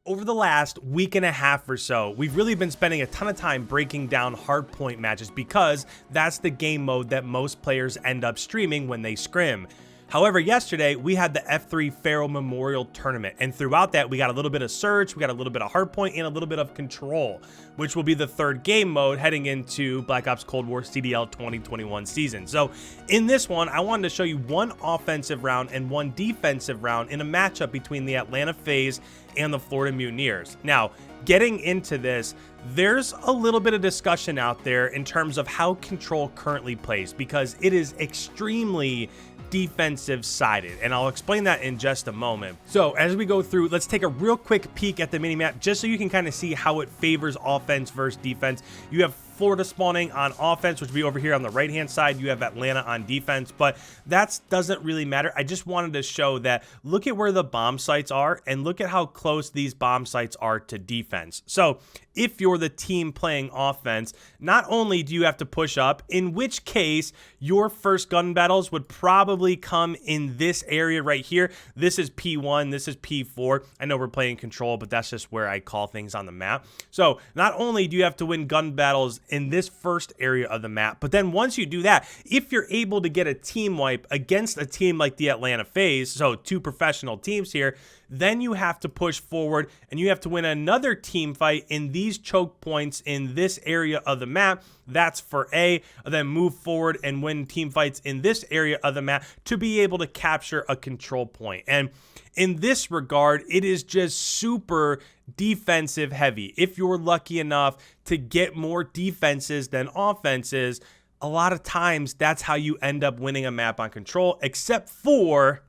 Over the last week and a half or so, we've really been spending a ton of time breaking down hardpoint matches because that's the game mode that most players end up streaming when they scrim. However, yesterday we had the F3 Fero Memorial Tournament, and throughout that we got a little bit of Surge, we got a little bit of Hardpoint, and a little bit of Control, which will be the third game mode heading into Black Ops Cold War CDL 2021 season. So in this one, I wanted to show you one offensive round and one defensive round in a matchup between the Atlanta Faze and the Florida Mutineers. Now, getting into this, there's a little bit of discussion out there in terms of how Control currently plays because it is extremely defensive sided, and I'll explain that in just a moment. So as we go through, let's take a real quick peek at the minimap just so you can kind of see how it favors offense versus defense. You have Florida spawning on offense, which will be over here on the right hand side. You have Atlanta on defense, but that doesn't really matter. I just wanted to show that look at where the bomb sites are and look at how close these bomb sites are to defense. So if you're the team playing offense, not only do you have to push up, in which case your first gun battles would probably come in this area right here. This is P1, this is P4. I know we're playing Control, but that's just where I call things on the map. So not only do you have to win gun battles in this first area of the map, but then once you do that, if you're able to get a team wipe against a team like the Atlanta Faze, so two professional teams here, then you have to push forward and you have to win another team fight in these choke points in this area of the map. That's for A, then move forward and win team fights in this area of the map to be able to capture a control point. And in this regard, it is just super defensive heavy. If you're lucky enough to get more defenses than offenses, a lot of times that's how you end up winning a map on Control, except for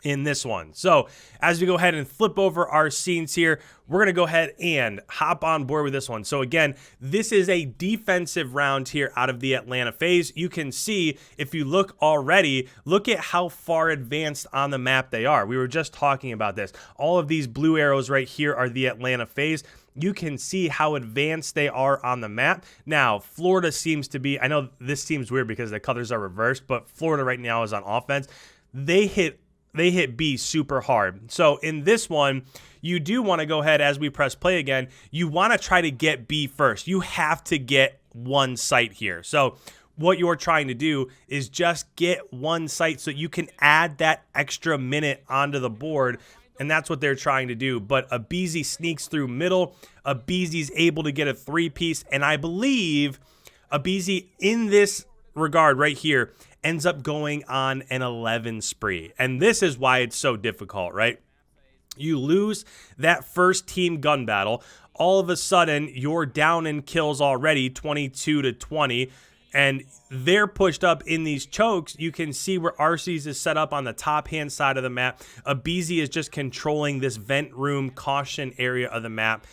in this one. So as we go ahead and flip over our scenes here, we're going to go ahead and hop on board with this one. So again, this is a defensive round here out of the Atlanta Faze. You can see if you look already, look at how far advanced on the map they are. We were just talking about this. All of these blue arrows right here are the Atlanta Faze. You can see how advanced they are on the map. Now, Florida seems to be, I know this seems weird because the colors are reversed, but Florida right now is on offense. They hit B super hard. So in this one, you do want to go ahead as we press play again. You want to try to get B first. You have to get one site here. So what you're trying to do is just get one site so you can add that extra minute onto the board. And that's what they're trying to do. But ABEZY sneaks through middle. ABEZY's able to get a three-piece. And I believe ABEZY in this regard right here ends up going on an 11 spree. And this is why it's so difficult, right? You lose that first team gun battle. All of a sudden, you're down in kills already, 22 to 20. And they're pushed up in these chokes. You can see where RC's is set up on the top hand side of the map. ABEZY is just controlling this vent room caution area of the map.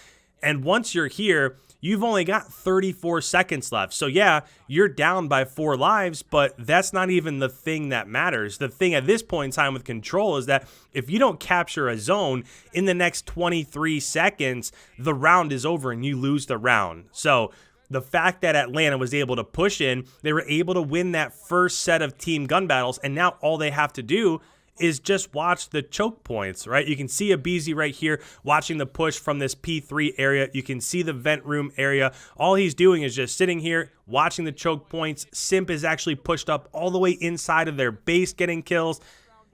And once you're here, you've only got 34 seconds left. So yeah, you're down by 4 lives, but that's not even the thing that matters. The thing at this point in time with Control is that if you don't capture a zone in the next 23 seconds, the round is over and you lose the round. So the fact that Atlanta was able to push in, they were able to win that first set of team gun battles, and now all they have to do is just watch the choke points, right? You can see ABEZY right here watching the push from this P3 area. You can see the vent room area. All he's doing is just sitting here watching the choke points. Simp is actually pushed up all the way inside of their base getting kills,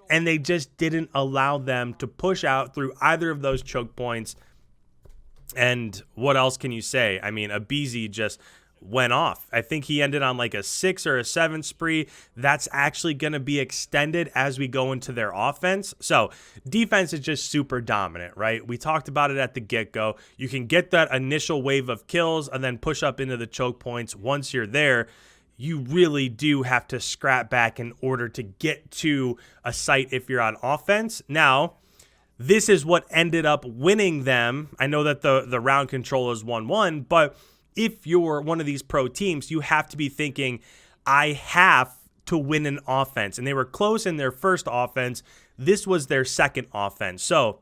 and they just didn't allow them to push out through either of those choke points. And what else can you say? I mean, ABEZY just went off. I think he ended on like a 6 or a 7 spree. That's actually going to be extended as we go into their offense. So defense is just super dominant, right? We talked about it at the get-go. You can get that initial wave of kills and then push up into the choke points. Once you're there, you really do have to scrap back in order to get to a site if you're on offense. Now, this is what ended up winning them. I know that the round control is 1-1, but if you're one of these pro teams, you have to be thinking, I have to win an offense. And they were close in their first offense. This was their second offense. So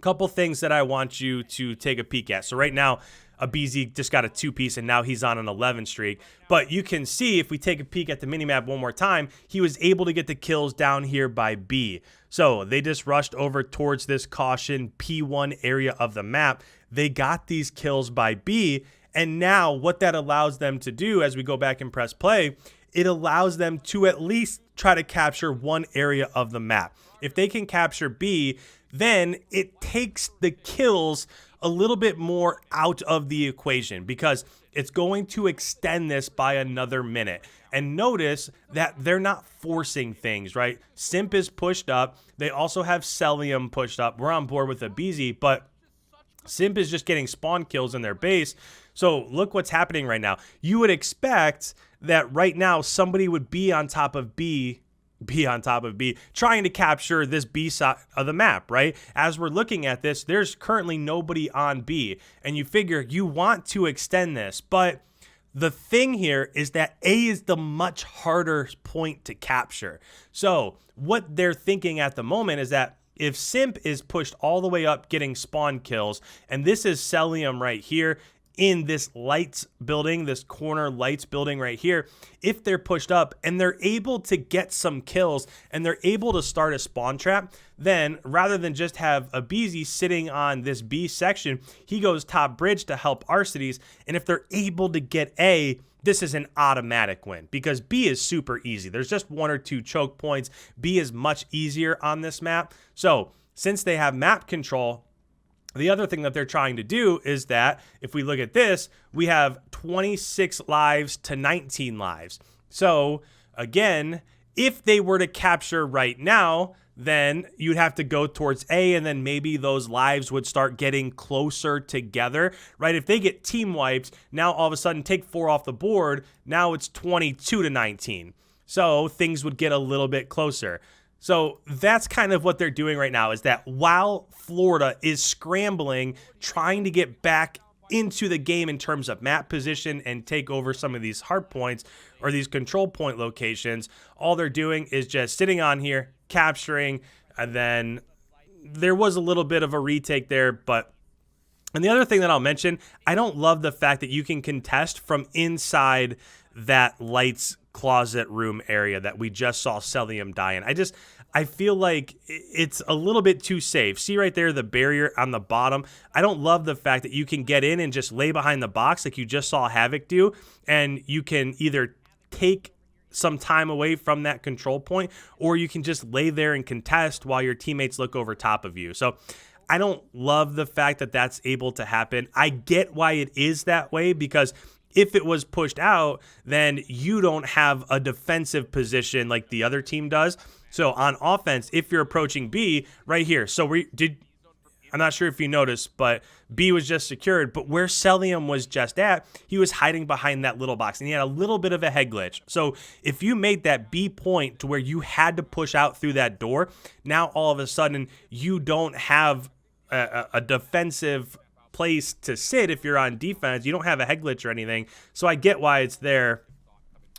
Couple things that I want you to take a peek at. So right now, ABEZY just got a 2-piece, and now he's on an 11 streak. But you can see, if we take a peek at the minimap one more time, he was able to get the kills down here by B. So they just rushed over towards this caution P1 area of the map. They got these kills by B, and now what that allows them to do as we go back and press play, it allows them to at least try to capture one area of the map. If they can capture B, then it takes the kills a little bit more out of the equation, because it's going to extend this by another minute. And notice that they're not forcing things, right? Simp is pushed up. They also have Celium pushed up. We're on board with ABEZY, but Simp is just getting spawn kills in their base. So look what's happening right now. You would expect that right now somebody would be on top of B, trying to capture this B side of the map, right? As we're looking at this, there's currently nobody on B, and you figure you want to extend this, but the thing here is that A is the much harder point to capture. So what they're thinking at the moment is that if Simp is pushed all the way up getting spawn kills, and this is Celium right here, in this lights building, this corner lights building right here, if they're pushed up and they're able to get some kills and they're able to start a spawn trap, then rather than just have ABEZY sitting on this B section, he goes top bridge to help Arcides. And if they're able to get A, this is an automatic win, because B is super easy. There's just 1 or 2 choke points. B is much easier on this map. So since they have map control, the other thing that they're trying to do is that if we look at this, we have 26 lives to 19 lives. So again, if they were to capture right now, then you'd have to go towards A, and then maybe those lives would start getting closer together, right? If they get team wiped, now all of a sudden take 4 off the board, now it's 22 to 19. So things would get a little bit closer. So that's kind of what they're doing right now, is that while Florida is scrambling, trying to get back into the game in terms of map position and take over some of these hard points or these control point locations, all they're doing is just sitting on here, capturing, and then there was a little bit of a retake there. But, and the other thing that I'll mention, I don't love the fact that you can contest from inside that lights closet room area that we just saw Celium die in. I feel like it's a little bit too safe. See right there, the barrier on the bottom. I don't love the fact that you can get in and just lay behind the box like you just saw Havoc do, and you can either take some time away from that control point, or you can just lay there and contest while your teammates look over top of you. So I don't love the fact that that's able to happen. I get why it is that way, because if it was pushed out, then you don't have a defensive position like the other team does. So on offense, if you're approaching B right here, so I'm not sure if you noticed, but B was just secured, but where Celium was just at, he was hiding behind that little box, and he had a little bit of a head glitch. So if you made that B point to where you had to push out through that door, now all of a sudden you don't have a defensive place to sit. If you're on defense, you don't have a head glitch or anything. So I get why it's there.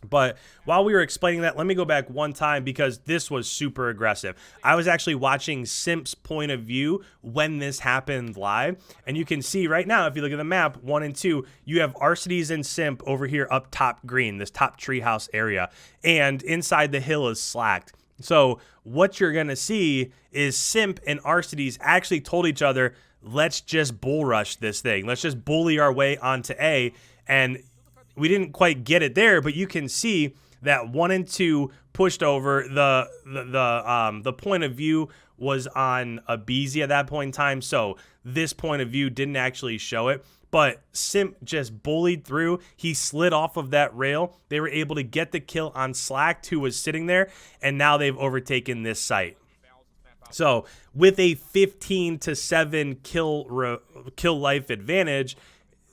But while we were explaining that, let me go back one time, because this was super aggressive. I was actually watching Simp's point of view when this happened live, and you can see right now, if you look at the map 1 and 2, you have Arcides and Simp over here up top green, this top treehouse area, and inside the hill is slacked. So what you're gonna see is Simp and Arcides actually told each other, let's just bull rush this thing. Let's just bully our way onto A. And we didn't quite get it there, but you can see that 1 and 2 pushed over. The point of view was on ABEZY at that point in time, so this point of view didn't actually show it. But Simp just bullied through. He slid off of that rail. They were able to get the kill on Slacked, who was sitting there, and now they've overtaken this site. So with a 15 to 7 kill life advantage,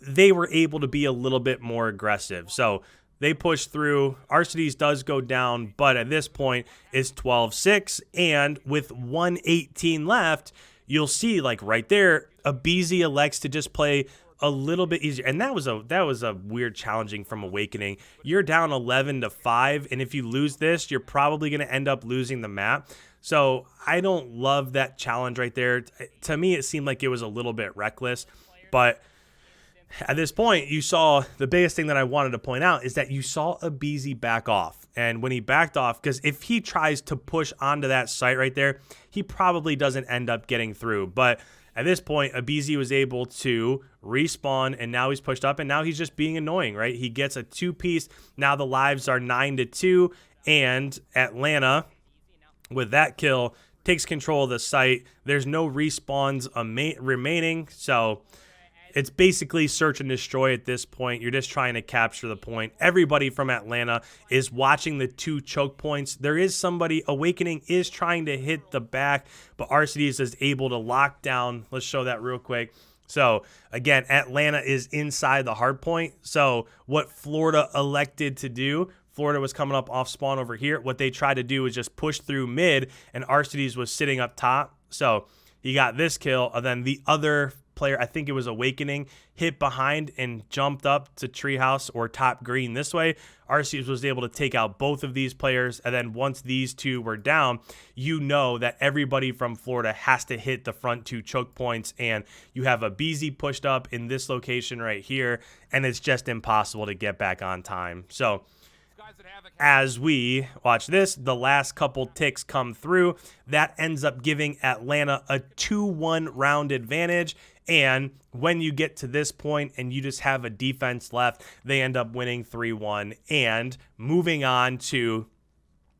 they were able to be a little bit more aggressive. So they push through. Arcides does go down, but at this point it's 12-6, and with 1:18 left, you'll see like right there, ABEZY elects to just play a little bit easier. And that was a weird challenging from Awakening. You're down 11-5, and if you lose this, you're probably going to end up losing the map. So I don't love that challenge right there. To me, it seemed like it was a little bit reckless. But at this point, you saw the biggest thing that I wanted to point out is that you saw ABEZY back off. And when he backed off, because if he tries to push onto that site right there, he probably doesn't end up getting through. But at this point, ABEZY was able to respawn, and now he's pushed up, and now he's just being annoying, right? He gets a 2-piece. Now the lives are 9-2, and Atlanta, with that kill, takes control of the site. There's no respawns remaining, so it's basically search and destroy at this point. You're just trying to capture the point. Everybody from Atlanta is watching the 2 choke points. There is somebody, Awakening is trying to hit the back, but RCDs is able to lock down. Let's show that real quick. So again, Atlanta is inside the hard point. So what Florida elected to do, Florida was coming up off spawn over here. What they tried to do was just push through mid, and RCDs was sitting up top. So he got this kill, and then the other player, I think it was Awakening, hit behind and jumped up to treehouse or top green this way. RCDs was able to take out both of these players, and then once these 2 were down, you know that everybody from Florida has to hit the front 2 choke points, and you have ABEZY pushed up in this location right here, and it's just impossible to get back on time. So as we watch this, the last couple ticks come through. That ends up giving Atlanta a 2-1 round advantage. And when you get to this point and you just have a defense left, they end up winning 3-1 and moving on to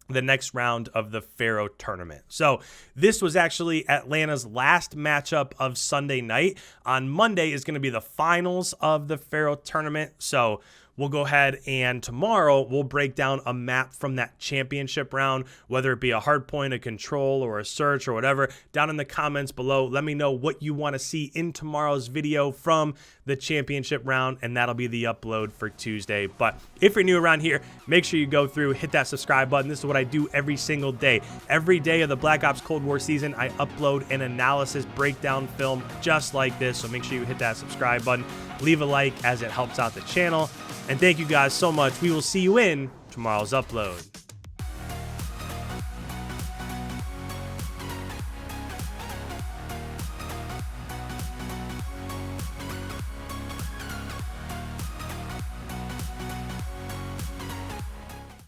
the next round of the Fero tournament. So this was actually Atlanta's last matchup of Sunday night. On Monday is going to be the finals of the Fero tournament. So we'll go ahead and tomorrow we'll break down a map from that championship round, whether it be a hard point, a control, or a search or whatever. Down in the comments below, let me know what you want to see in tomorrow's video from the championship round, and that'll be the upload for Tuesday. But if you're new around here, make sure you go through, hit that subscribe button. This is what I do every single day. Every day of the Black Ops Cold War season, I upload an analysis breakdown film just like this. So make sure you hit that subscribe button, leave a like as it helps out the channel. And thank you guys so much. We will see you in tomorrow's upload.